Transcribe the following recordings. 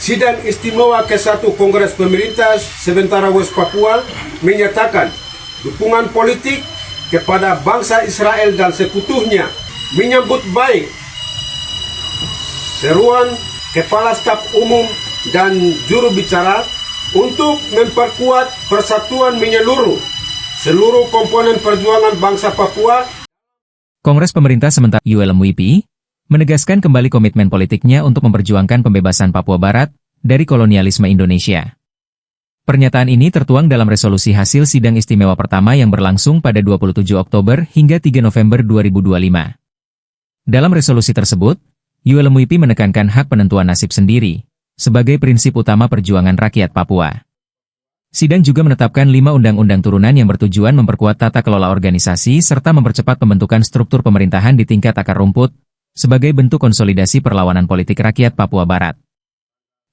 Sidang Istimewa ke-1 Kongres Pemerintah Sementara West Papua menyatakan dukungan politik kepada bangsa Israel dan sekutunya, menyambut baik seruan Kepala Staf Umum dan juru bicara untuk memperkuat persatuan menyeluruh seluruh komponen perjuangan bangsa Papua. Kongres Pemerintah Sementara ULMWP menegaskan kembali komitmen politiknya untuk memperjuangkan pembebasan Papua Barat dari kolonialisme Indonesia. Pernyataan ini tertuang dalam resolusi hasil sidang istimewa pertama yang berlangsung pada 27 Oktober hingga 3 November 2025. Dalam resolusi tersebut, ULMWP menekankan hak penentuan nasib sendiri sebagai prinsip utama perjuangan rakyat Papua. Sidang juga menetapkan 5 undang-undang turunan yang bertujuan memperkuat tata kelola organisasi serta mempercepat pembentukan struktur pemerintahan di tingkat akar rumput sebagai bentuk konsolidasi perlawanan politik rakyat Papua Barat.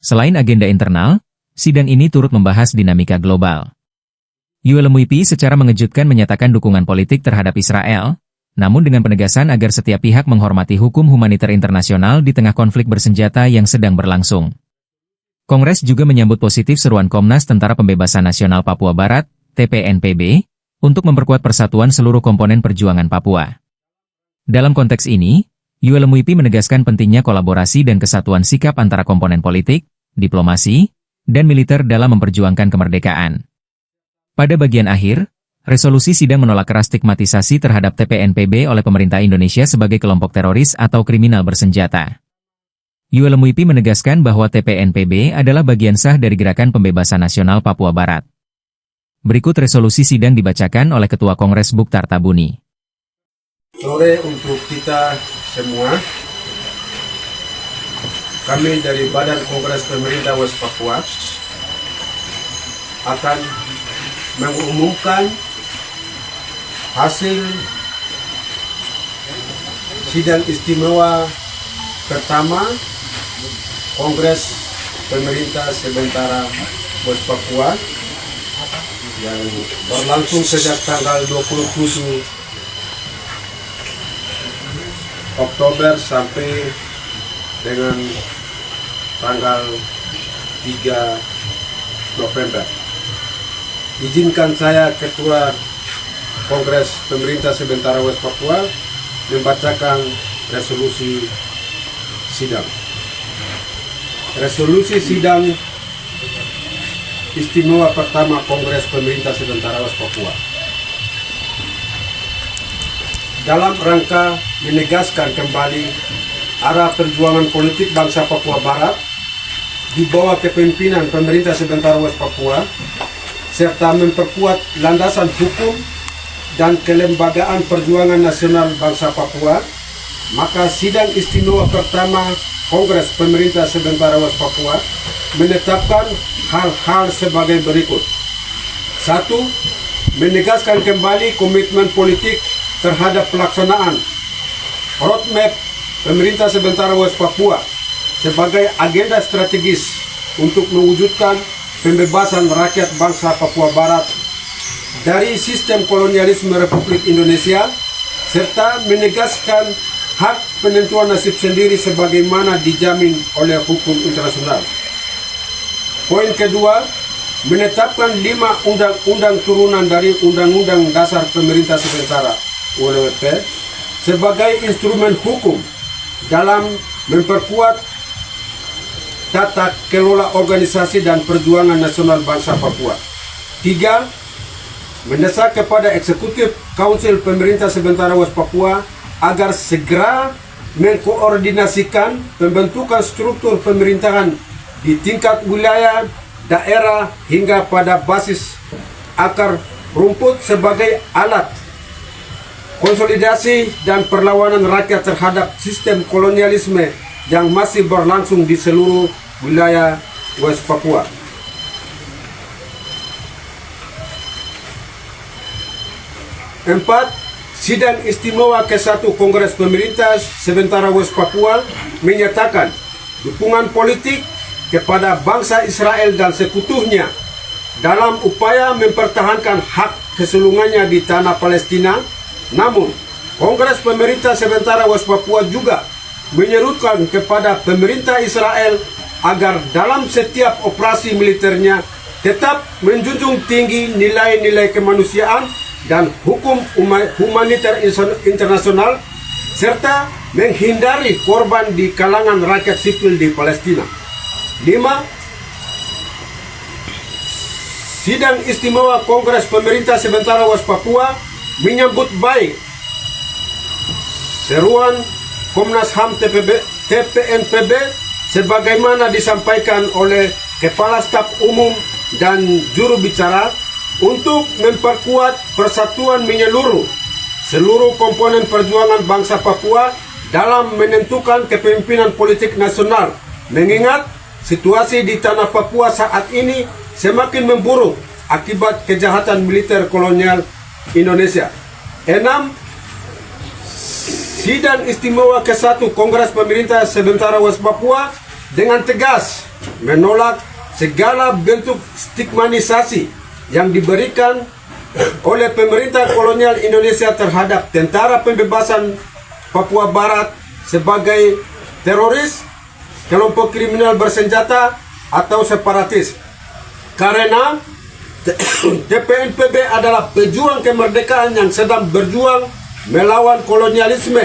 Selain agenda internal, sidang ini turut membahas dinamika global. ULMWP secara mengejutkan menyatakan dukungan politik terhadap Israel, namun dengan penegasan agar setiap pihak menghormati hukum humaniter internasional di tengah konflik bersenjata yang sedang berlangsung. Kongres juga menyambut positif seruan Komnas Tentara Pembebasan Nasional Papua Barat, TPNPB, untuk memperkuat persatuan seluruh komponen perjuangan Papua. Dalam konteks ini, ULMWP menegaskan pentingnya kolaborasi dan kesatuan sikap antara komponen politik, diplomasi, dan militer dalam memperjuangkan kemerdekaan. Pada bagian akhir, resolusi sidang menolak keras stigmatisasi terhadap TPNPB oleh pemerintah Indonesia sebagai kelompok teroris atau kriminal bersenjata. ULMWP menegaskan bahwa TPNPB adalah bagian sah dari Gerakan Pembebasan Nasional Papua Barat. Berikut resolusi sidang dibacakan oleh Ketua Kongres Bukhtar Tabuni. Sore untuk kita semua. Kami dari Badan Kongres Pemerintah West Papua akan mengumumkan hasil sidang istimewa pertama Kongres Pemerintah Sementara West Papua yang berlangsung sejak tanggal 27 Oktober sampai dengan tanggal 3 November. Izinkan saya Ketua Kongres Pemerintah Sementara West Papua membacakan resolusi sidang. Resolusi sidang istimewa pertama Kongres Pemerintah Sementara West Papua. Dalam rangka menegaskan kembali arah perjuangan politik bangsa Papua Barat di bawah kepemimpinan Pemerintah Sementara West Papua, serta memperkuat landasan hukum dan kelembagaan perjuangan nasional bangsa Papua, maka sidang istimewa pertama Kongres Pemerintah Sementara West Papua menetapkan hal-hal sebagai berikut. 1. Menegaskan kembali komitmen politik terhadap pelaksanaan roadmap Pemerintah Sementara West Papua sebagai agenda strategis untuk mewujudkan pembebasan rakyat bangsa Papua Barat dari sistem kolonialisme Republik Indonesia, serta menegaskan hak penentuan nasib sendiri sebagaimana dijamin oleh hukum internasional. Poin kedua, menetapkan 5 undang-undang turunan dari Undang-Undang Dasar Pemerintah Sementara (ULMWP) sebagai instrumen hukum dalam memperkuat tata kelola organisasi dan perjuangan nasional bangsa Papua. 3. Mendesak kepada Eksekutif Kaunsil Pemerintah Sementara West Papua agar segera mengkoordinasikan pembentukan struktur pemerintahan di tingkat wilayah, daerah, hingga pada basis akar rumput sebagai alat konsolidasi dan perlawanan rakyat terhadap sistem kolonialisme yang masih berlangsung di seluruh wilayah West Papua. 4. Sidang Istimewa ke-1 Kongres Pemerintah Sementara West Papua menyatakan dukungan politik kepada bangsa Israel dan sekutunya dalam upaya mempertahankan hak kesulungannya di tanah Palestina. Namun, Kongres Pemerintah Sementara West Papua juga menyerukan kepada pemerintah Israel agar dalam setiap operasi militernya tetap menjunjung tinggi nilai-nilai kemanusiaan dan hukum humaniter internasional, serta menghindari korban di kalangan rakyat sipil di Palestina. 5. Sidang Istimewa Kongres Pemerintah Sementara West Papua menyambut baik seruan Komnas HAM TPNPB sebagaimana disampaikan oleh Kepala Staf Umum dan juru bicara untuk memperkuat persatuan menyeluruh seluruh komponen perjuangan bangsa Papua dalam menentukan kepemimpinan politik nasional, mengingat situasi di tanah Papua saat ini semakin memburuk akibat kejahatan militer kolonial Indonesia. 6. Sidang Istimewa ke-1 Kongres Pemerintah Sementara West Papua dengan tegas menolak segala bentuk stigmatisasi yang diberikan oleh pemerintah kolonial Indonesia terhadap Tentara Pembebasan Papua Barat sebagai teroris, kelompok kriminal bersenjata, atau separatis. Karena TPNPB adalah pejuang kemerdekaan yang sedang berjuang melawan kolonialisme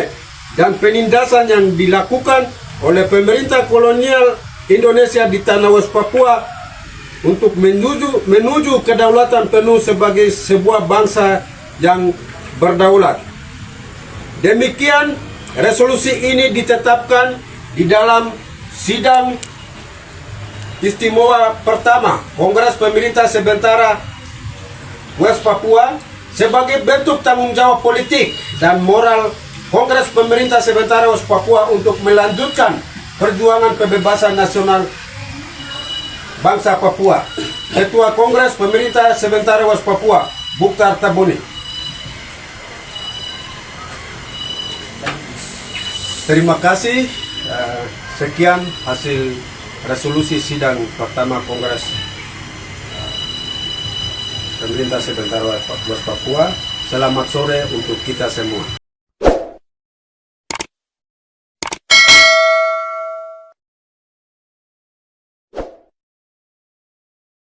dan penindasan yang dilakukan oleh pemerintah kolonial Indonesia di tanah West Papua untuk menuju kedaulatan penuh sebagai sebuah bangsa yang berdaulat. Demikian, resolusi ini ditetapkan di dalam sidang Istimewa pertama Kongres Pemerintah Sementara West Papua sebagai bentuk tanggung jawab politik dan moral Kongres Pemerintah Sementara West Papua untuk melanjutkan perjuangan kebebasan nasional bangsa Papua. Ketua Kongres Pemerintah Sementara West Papua, Bukhtar Tabuni. Terima kasih. Sekian hasil resolusi sidang pertama Kongres Pemerintah Sementara West Papua. Selamat sore untuk kita semua.